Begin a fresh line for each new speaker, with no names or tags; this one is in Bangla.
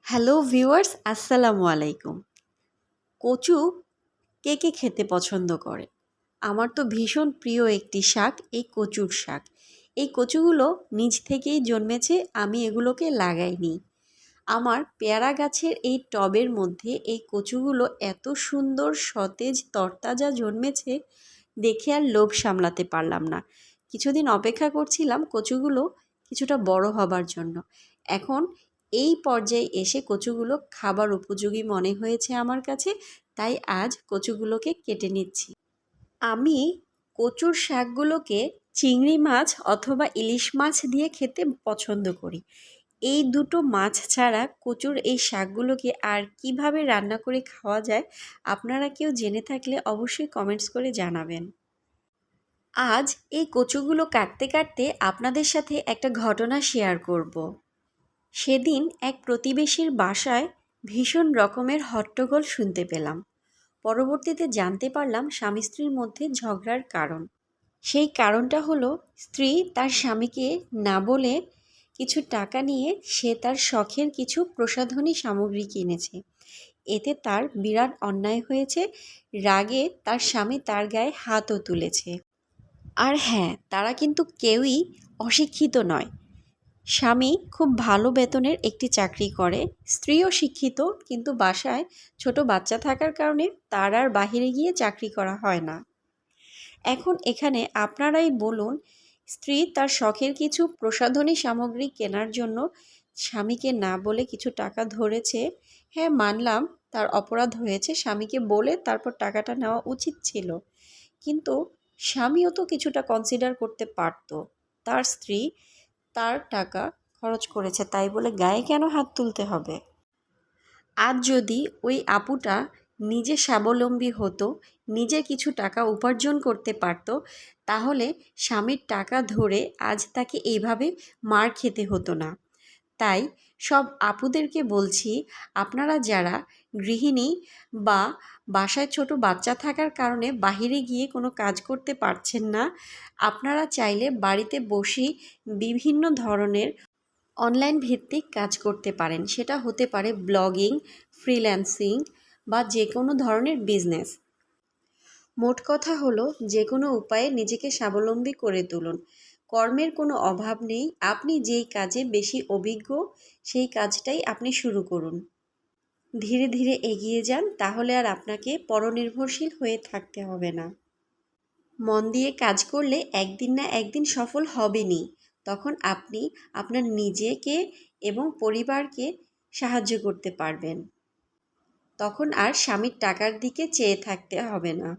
হ্যালো ভিউয়ার্স, আসসালামু আলাইকুম। কচু কে কে খেতে পছন্দ করে? আমার তো ভীষণ প্রিয় একটি শাক এই কচুর শাক। এই কচুগুলো নিজ থেকেই জন্মেছে, আমি এগুলোকে লাগাইনি। আমার পেয়ারা গাছের এই টবের মধ্যে এই কচুগুলো এত সুন্দর সতেজ তরতাজা জন্মেছে, দেখে আর লোভ সামলাতে পারলাম না। কিছুদিন অপেক্ষা করছিলাম কচুগুলো কিছুটা বড় হবার জন্য। এখন এই পর্যায়ে এসে কচুগুলো খাবার উপযোগী মনে হয়েছে আমার কাছে, তাই আজ কচুগুলোকে কেটে নিচ্ছি। আমি কচুর শাকগুলোকে চিংড়ি মাছ অথবা ইলিশ মাছ দিয়ে খেতে পছন্দ করি। এই দুটো মাছ ছাড়া কচুর এই শাকগুলোকে আর কিভাবে রান্না করে খাওয়া যায়, আপনারা কেউ জেনে থাকলে অবশ্যই কমেন্টস করে জানাবেন। আজ এই কচুগুলো কাটতে কাটতে আপনাদের সাথে একটা ঘটনা শেয়ার করব। সেদিন এক প্রতিবেশীর বাসায় ভীষণ রকমের হট্টগোল শুনতে পেলাম। পরবর্তীতে জানতে পারলাম স্বামী স্ত্রীর মধ্যে ঝগড়ার কারণ। সেই কারণটা হলো, স্ত্রী তার স্বামীকে না বলে কিছু টাকা নিয়ে সে তার শখের কিছু প্রসাধনী সামগ্রী কিনেছে। এতে তার বিরাট অন্যায় হয়েছে। রাগে তার স্বামী তার গায়ে হাতও তুলেছে। আর হ্যাঁ, তারা কিন্তু কেউই অশিক্ষিত নয়। স্বামী খুব ভালো বেতনের একটি চাকরি করে, স্ত্রীও শিক্ষিত, কিন্তু বাসায় ছোট বাচ্চা থাকার কারণে তার আর বাহিরে গিয়ে চাকরি করা হয় না। এখন এখানে আপনারাই বলুন, স্ত্রী তার শখের কিছু প্রসাধনী সামগ্রী কেনার জন্য স্বামীকে না বলে কিছু টাকা ধরেছে। হ্যাঁ, মানলাম তার অপরাধ হয়েছে, স্বামীকে বলে তারপর টাকাটা নেওয়া উচিত ছিল। কিন্তু স্বামীও তো কিছুটা কনসিডার করতে পারত। তার স্ত্রী তার টাকা খরচ করেছে, তাই বলে গায়ে কেন হাত তুলতে হবে? আজ যদি ওই আপুটা নিজে স্বাবলম্বী হতো, নিজে কিছু টাকা উপার্জন করতে পারত, তাহলে স্বামীর টাকা ধরে আজ তাকে এইভাবে মার খেতে হতো না। তাই সব আপুদেরকে বলছি, আপনারা যারা গৃহিণী বা বাসায় ছোট বাচ্চা থাকার কারণে বাহিরে গিয়ে কোনো কাজ করতে পারছেন না, আপনারা চাইলে বাড়িতে বসেই বিভিন্ন ধরনের অনলাইন ভিত্তিক কাজ করতে পারেন। সেটা হতে পারে ব্লগিং, ফ্রিল্যান্সিং বা যে কোনো ধরনের বিজনেস। মোট কথা হলো, যে কোনো উপায়ে নিজেকে স্বাবলম্বী করে তুলুন। কর্মের কোনো অভাব নেই, আপনি যেই কাজে বেশি অভিজ্ঞ সেই কাজটাই আপনি শুরু করুন। ধীরে ধীরে এগিয়ে যান, তাহলে আর আপনাকে পরনির্ভরশীল হয়ে থাকতে হবে না। মন দিয়ে কাজ করলে একদিন না একদিন সফল হবেনই। তখন আপনি আপনার নিজেকে এবং পরিবারকে সাহায্য করতে পারবেন। তখন আর স্বামীর টাকার দিকে চেয়ে থাকতে হবে না।